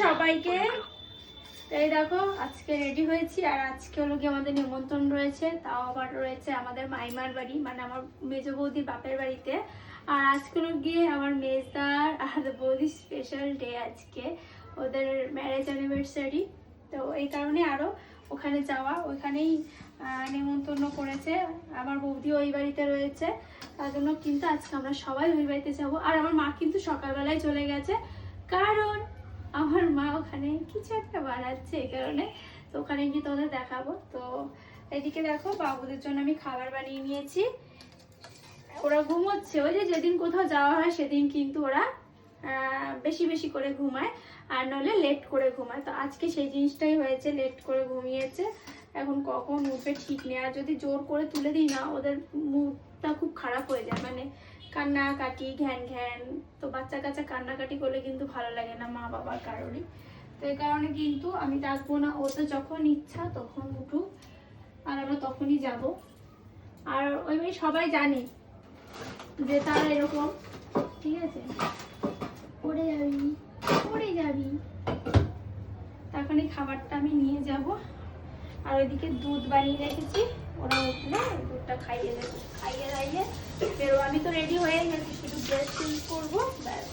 সবাইকে। এই দেখো আজকে রেডি হয়েছি, আর আজকে হলো গিয়ে আমাদের নিমন্ত্রণ রয়েছে, তাও আবার রয়েছে আমাদের মাইমার বাড়ি, মানে আমার মেজো বৌদির বাপের বাড়িতে। আর আজকে হলো গিয়ে আমার মেজদার আর বৌদির স্পেশাল ডে আজকে, ওদের ম্যারেজ অ্যানিভার্সারি। তো এই কারণে আরও ওখানে যাওয়া, ওইখানেই নিমন্ত্রণ করেছে। আমার বৌদি ওই বাড়িতে রয়েছে, তার জন্য কিন্তু আজকে আমরা সবাই ওই বাড়িতে যাবো। আর আমার মা কিন্তু সকালবেলায় চলে গেছে, কারণ আমার মা ওখানে কিছু একটা বানাচ্ছে, এই কারণে। তো ওখানে গিয়ে তোমাদের দেখাবো। তো এদিকে দেখো বাবুদের জন্য আমি খাবার বানিয়ে নিয়েছি। ওরা ঘুমোচ্ছে, ওই যে যেদিন কোথাও যাওয়া হয় সেদিন কিন্তু ওরা বেশি বেশি করে ঘুমায়, আর নইলে লেট করে ঘুমায়। তো আজকে সেই জিনিসটাই হয়েছে, লেট করে ঘুমিয়েছে। এখন কখন উঠবে ঠিক নেই, আর যদি জোর করে তুলে দিই না, ওদের মুডটা খুব খারাপ হয়ে যায়, মানে কান্নাকাটি ঘ্যান ঘ্যান। তো বাচ্চা কাচ্চা কান্নাকাটি করলে কিন্তু ভালো লাগে না মা বাবার কারোরই। তো এই কারণে কিন্তু আমি ডাকবো না, ও তো যখন ইচ্ছা তখন উঠুক, আর আমরা তখনই যাব। আর ওই সবাই জানে যে তারা এরকম, ঠিক আছে, পড়ে যাবি পড়ে যাবি। তখন এই খাবারটা আমি নিয়ে যাব। আর ওইদিকে দুধ বানিয়ে রেখেছি, ওরা উঠলে দুধটা খাইয়ে দেবো, খাইয়ে দাইয়ে বেরো। আমি তো রেডি হয়ে গেছি, শুধু ড্রেস চেঞ্জ করবো ব্যাস।